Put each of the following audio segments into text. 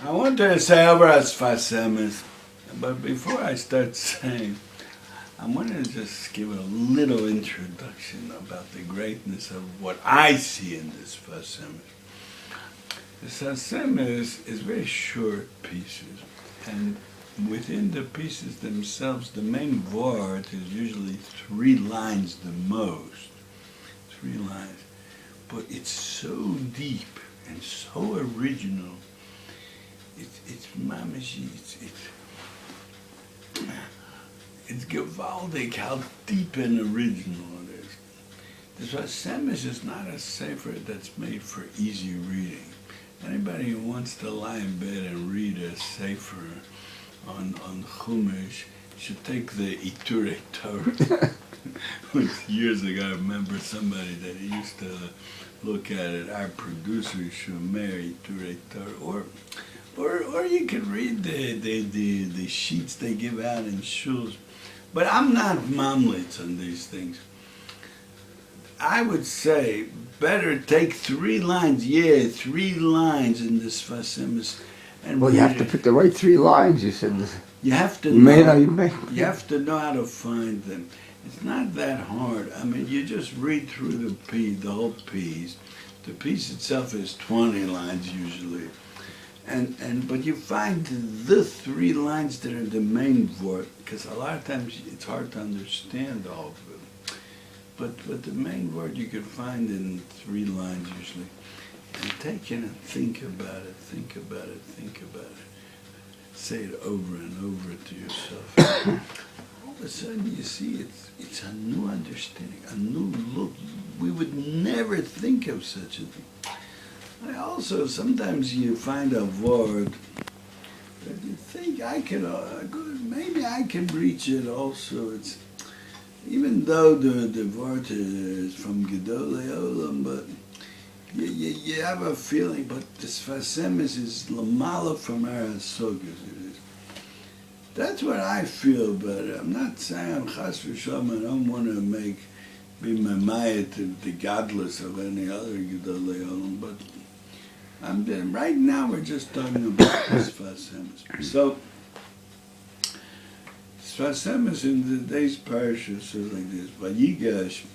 I want to say over as Fasemis, but before I start saying, I want to just give a little introduction about the greatness of what I see in this Fasemis. The Fasemis is very short pieces, and within the pieces themselves, the main word is usually 3 lines the most. 3 lines. But it's so deep and so original. It's mamishi. It's gewaldig how deep and original it is. The Vasemis is not a sefer that's made for easy reading. Anybody who wants to lie in bed and read a sefer on Chumash should take the Iturei Torah. Which years ago, I remember somebody that used to look at it. Our producer, Shomer Iturei Torah, or you can read the sheets they give out in shuls. But I'm not mamlitz on these things. I would say better take 3 lines. Yeah, 3 lines in this Fasemis. Well, you have to pick the right 3 lines. You said. You have to know. You have to know how to find them. It's not that hard. I mean, you just read through the whole piece. The piece itself is 20 lines usually. But you find the 3 lines that are the main word, because a lot of times it's hard to understand all of them. But the main word you can find in 3 lines usually. And take it and think about it, think about it, think about it. Say it over and over to yourself. All of a sudden you see it's a new understanding, a new look. We would never think of such a thing. I also, sometimes you find a word that you think maybe I can reach it also. It's, even though the word is from Gedolei Olam, but you have a feeling, but this Fasemis is Lamala from our Hasogas. That's what I feel, but I'm not saying I'm Chas v'Shalom. I don't want to be Mamayat to the godless of any other Gedolei Olam, but right now we're just talking about this Fasemis. So, Fasemis in today's parasha says like this: Vayigash.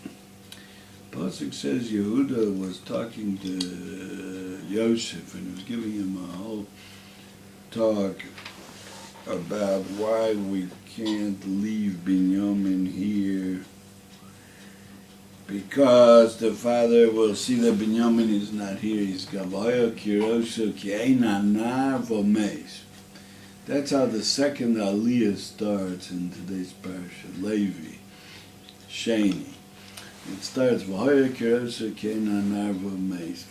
Pasuk says Yehuda was talking to Yosef and was giving him a whole talk about why we can't leave Binyamin here, because the father will see that Binyamin is not here. He's Gavoya Kirosha Ki'ena Nar Vomeis. That's how the second Aliyah starts in today's parasha. Levi, Sheni. It starts V'hoya Kirosha Ki'ena Nar Vomeis.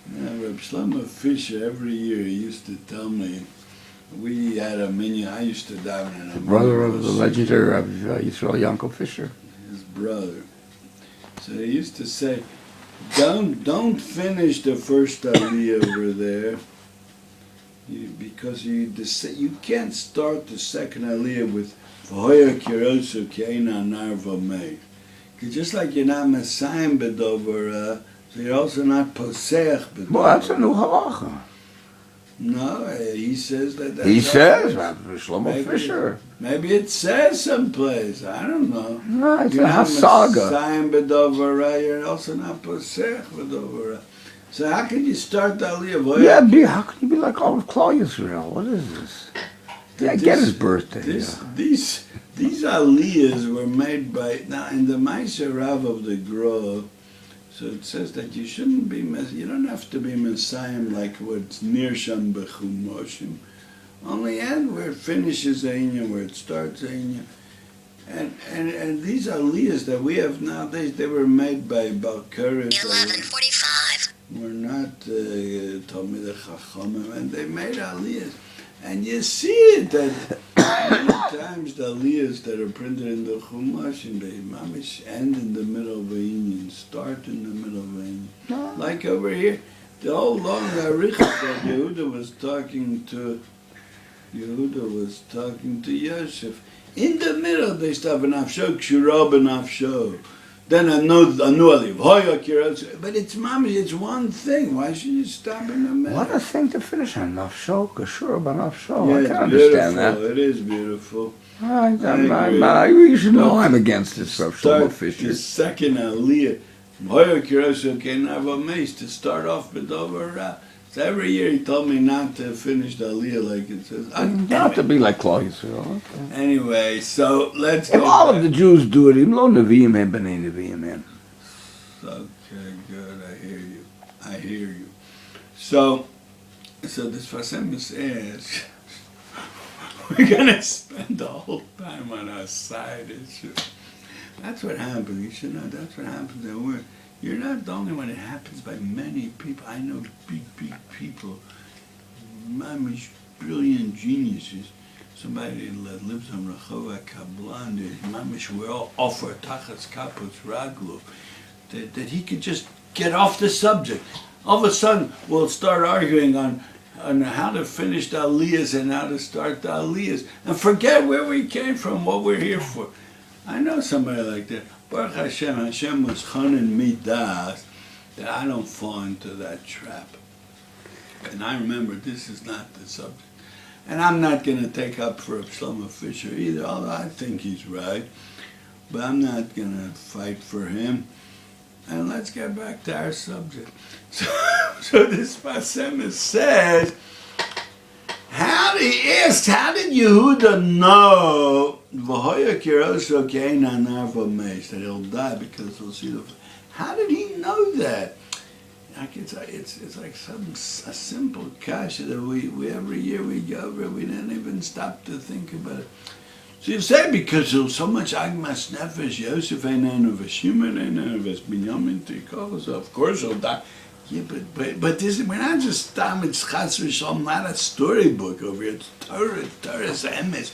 Now, Reb Shlomo Fisher, every year he used to tell me, we had a minyan. I used to daven in a minyan. Brother of the legendary Rabbi Yisrael Yankel Fisher. His brother. So he used to say, don't finish the first aliyah over there, because you can't start the second aliyah with V'hoya Kirosu Ke'ena Nar V'mei. Just like you're not Messiah B'dovara, so you're also not Poseach B'dovara. Well, that's a new halacha. No, he says that. He says, Shlomo Fisher. Maybe it says someplace. I don't know. No, it's you're a hasaga. You're also not posech b'dovara. So how can you start the aliyah? Yeah, how can you be like all of Klal Yisrael? What is this? Yeah, get his birthday. These aliyahs were made by, now in the Ma'aser Rav of the Grove. So it says that you shouldn't be, you don't have to be Messiah like what's Nirsham B'chumoshim. Only end where it finishes Einya, where it starts Einya. And these aliyahs that we have nowadays, they were made by Balkaris. 11:45. We're not Talmidei Chachamim, and they made aliyahs. And you see it that many times the aliyahs that are printed in the Chumash and the Mamish end in the middle of Einyan, start in the middle of Einyan. No. Like over here, the whole long Aricha that Yehuda was talking to Yosef. In the middle they stop an afsho, kshura b'nafsho. Then a new aliyah. Hoya kirotz. But it's mamish. It's one thing. Why should you stop in the middle? What a thing to finish on. Nafsho, kashur, banafsho. Yeah, I it's can understand beautiful. that. It is beautiful. You should know I'm against this stuff, Shlomo The Fisher. second aliyah. Hoya kirotz can have a mace to start off with over. So every year he told me not to finish the aliyah like it says. Not to be like Klal Yisrael. Okay. Anyway, so let's If go all back. of the Jews do it, even lo Nevi'im and B'nai Nevi'im, man. Okay, good. I hear you. So this Fasem says we're gonna spend the whole time on our side issue. That's what happens. You should know. That's what happens. You're not the only one. It happens by many people. I know big people, mamish, brilliant geniuses. Somebody that lives on Rehova Kablan, mamish, we're all offer tachas kapos raglu, that he could just get off the subject. All of a sudden, we'll start arguing on how to finish the aliyahs and how to start the aliyahs, and forget where we came from, what we're here for. I know somebody like that. Baruch Hashem was chonin me das that I don't fall into that trap. And I remember this is not the subject. And I'm not going to take up for Shlomo Fisher either, although I think he's right. But I'm not going to fight for him. And let's get back to our subject. So this Basemis says, how did Yehuda know that he'll die because he'll see the... How did he know that? It's like a simple kasha that we every year we go over, we didn't even stop to think about it. So you say because there's so much agmas nefesh, Yosef einenu v'Shimon einenu v'Binyamin tikol, so of course he'll die. Yeah, but this, we're not just it's chas v'shalom, not a storybook over here. It's Torah's emes.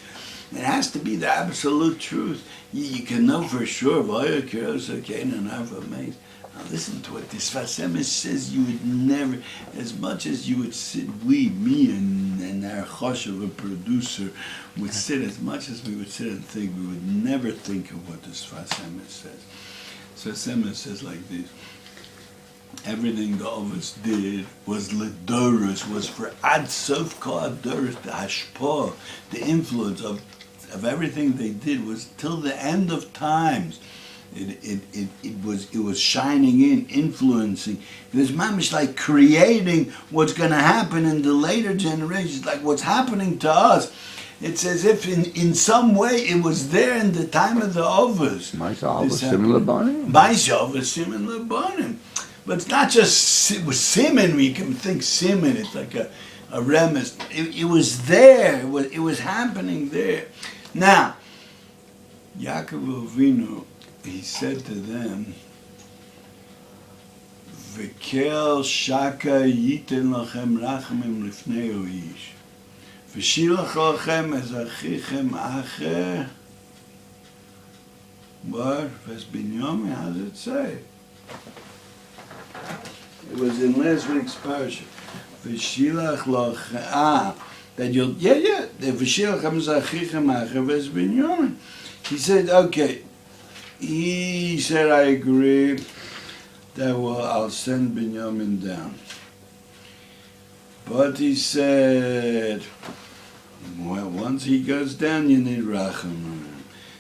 It has to be the absolute truth. You can know for sure. Now listen to what this Fasemis says. You would never, as much as you would sit, me and our choshev, a producer, would sit, as much as we would sit and think, we would never think of what this Fasemis says. So Fasemis says like this. Everything the Ovos did was Ledoros, was for Ad Sof Kol Adoros, the Hashpah, the influence of everything they did was till the end of times. It was shining in, influencing. It was mamish like creating what's going to happen in the later generations, like what's happening to us. It's as if in some way it was there in the time of the Ovos. Ma'aseh Simon Lebanim. Ma'aseh Simon Lebanim. But it's not just Simon. We can think Simon. It's like a remes. It was there. It was happening there. Now, Yaakov Avinu, he said to them, "V'kel shaka yiten lachem rachamim lifnei oish, v'shilach lachem ez achichem acher." What? Ves Binyamin? How does it say? It was in last week's parsha. V'shilach lachem. That you'll, the v'shilach ez achichem acher ves Binyamin. He said, okay. He said, I agree that I'll send Binyamin down. But he said, well, once he goes down, you need Racham.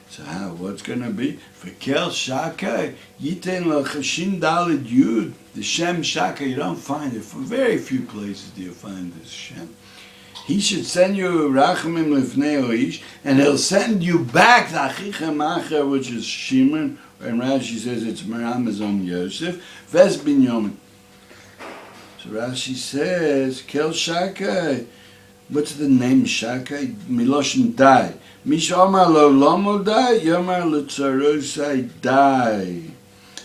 So what's going to be? V'kel Shaka, Yiten l'chashin dalid yud. The Shem Shaka, you don't find it. For very few places do you find this Shem. He should send you Rachamim Lifnei Oish, and he'll send you back the Achichem Acher, which is Shimon, and Rashi says it's Meramazon Yosef, Ves Binyamin. So Rashi says, Kel Shakai. What's the name Shakai? Miloshin Dai. Misha Omar Lo Lomo Dai, Yomar Lo Tzarosai Dai.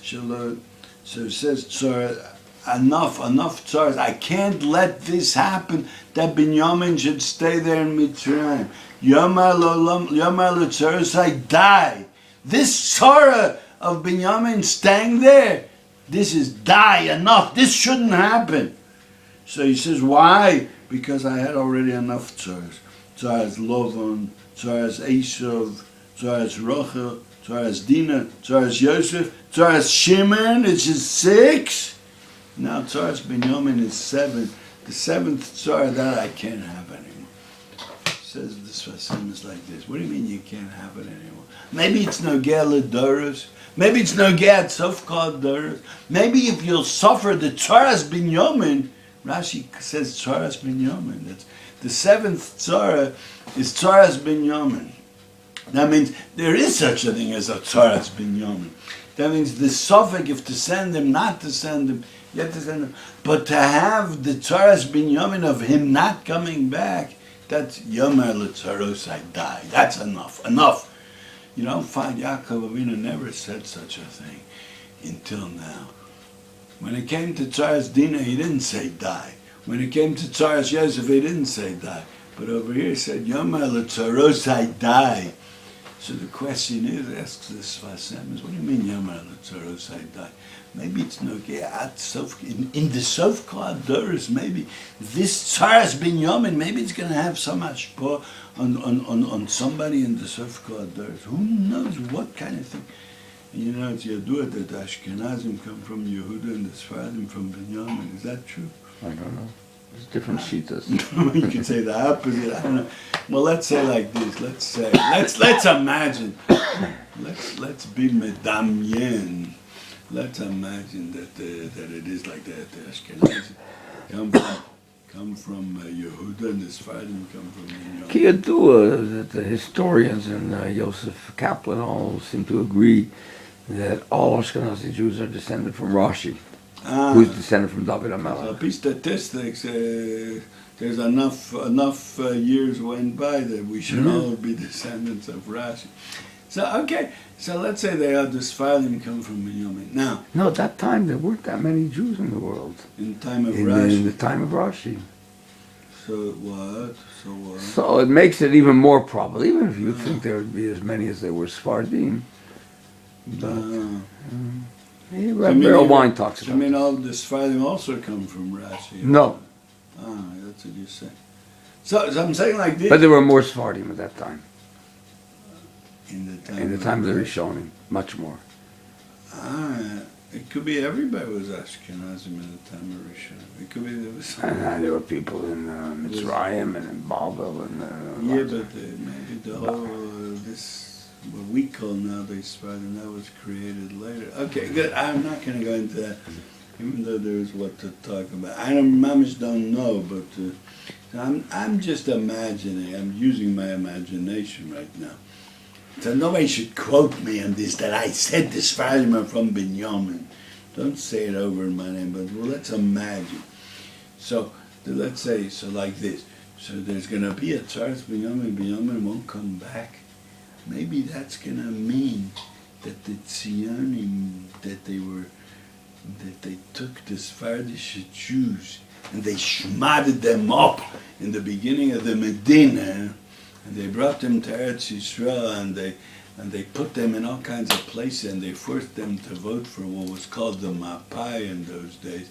So it says Tzar. Enough tzars. I can't let this happen that Binyamin should stay there in Mitzrayim. Yomar l'tzaros I die. This tzara of Binyamin staying there, this is die. Enough. This shouldn't happen. So he says, why? Because I had already enough tzars. Tzars Lovan, tzars Esav, tzars Rachel, Tzaras Dina, Tzaras Yosef, Tzaras Shimon, it's just 6. Now Tzaras Binyamin is 7. The 7th tzara, that I can't have anymore. Says the Safat is like this. What do you mean you can't have it anymore? Maybe it's Nogea L'Doros. Maybe it's Nogea Tzofka Doros. Maybe if you'll suffer the Tzaras Binyamin, Rashi says Tzaras Binyamin. That's the 7th tzara is Tzaras Binyamin. That means there is such a thing as a Tzaras Binyamin. That means the suffix, if to send him, not to send him, you have to send him. But to have the Tzaras Binyamin of him not coming back, that's Yomer L'Tzaros I die. That's enough. Enough. You don't find Yaakov Avinu never said such a thing until now. When it came to Tzaras Dina, he didn't say die. When it came to Tzaras Yosef, he didn't say die. But over here he said, Yomer L'Tzaros I die. So the question is, asks the Sfasem, is what do you mean Yomer L'Tzaros I die? Maybe it's in the Sofka Doris, maybe this Tzaras Binyamin, maybe it's going to have some hashpah on somebody in the Sofka Doris. Who knows what kind of thing? And you know, it's Yadua that the Ashkenazim come from Yehuda and the Sfaradim from Binyamin. Is that true? I don't know. There's different shitas. You could say the opposite. I don't know. Well, let's say like this. Let's imagine. Let's be medamyen. Let's imagine that it is like that. The Ashkenazim come from Yehuda and the Sfaradim come from Binyamin. Kiyadua, that the historians and Yosef Kaplan all seem to agree that all Ashkenazi Jews are descended from Rashi, who's descended from David So HaMelech. statistics, there's enough years went by that we should all be descendants of Rashi. So okay, so let's say the Sfaradim come from Binyamin. Now, No, at that time there weren't that many Jews in the world. in the time of In Rashi. the time of Rashi. So what? So it makes it even more probable, even if you think there would be as many as there were Sephardim. But Beryl Wine talks I about mean, this. all the Sfaradim also come from Rashi. No, That's what you say. So I'm saying like this. but there were more Sephardim at that time. In In the time of the Rishonim, much more. It could be everybody was Ashkenazim in the time of Rishon. It could be there was some. And there were people in Mitzrayim and in Babel and Yeah, but maybe the whole this what we call nowadays Sfaradim that was created later. Okay, good. I'm not going to go into that, even though there's what to talk about. I don't know, but I'm just imagining. I'm using my imagination right now. So nobody should quote me on this, that I said the Sfaradim are from Binyamin. Don't say it over in my name, but well, let's imagine. So let's say, so like this. So there's going to be a Tzaras Binyamin, Binyamin won't come back. Maybe that's going to mean that the Tzionim, that they took the Sephardic Jews and they shmaded them up in the beginning of the Medina. And they brought them to Eretz Yisrael, and they put them in all kinds of places, and they forced them to vote for what was called the Mapai in those days.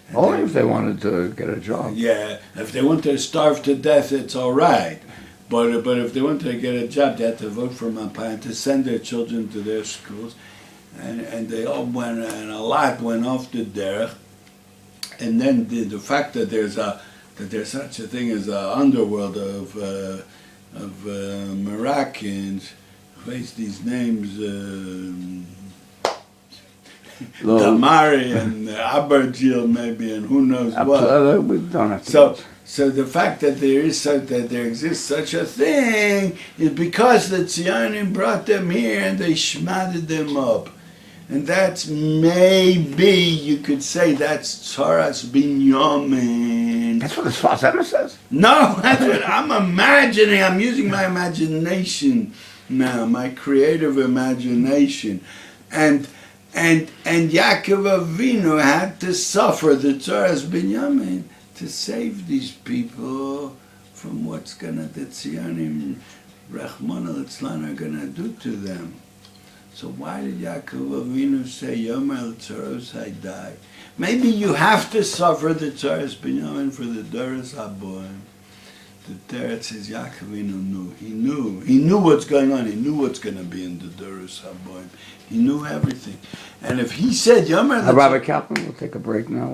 And Only if they wanted to get a job. Yeah, if they wanted to starve to death, it's all right. But if they wanted to get a job, they had to vote for Mapai and to send their children to their schools. And they all went, and a lot went off the derech. And then the fact that there's such a thing as an underworld of Moroccans, face these names, Damari and Abergil maybe, and who knows what. We don't have to. So the fact that there exists such a thing is because the Tzionim brought them here and they shmaded them up. And that's maybe, you could say, that's Tzaras Binyamin. That's what the Sfas says. No, that's what I'm imagining. I'm using my imagination now, my creative imagination. And Yaakov Avinu had to suffer the Tzaras Binyamin to save these people from what's the Tzionim, Rachmana litzlan, are going to do to them. So why did Yaakov Avinu say, Yomer L'Tzaros I die? Maybe you have to suffer the Tzaras Binyamin for the Doros Haboim. the Teretz says Yaakov knew. He knew what's going on. He knew what's going to be in the Doros Haboim. He knew everything. And if he said Yomer, Rabbi Kaplan, we'll take a break now.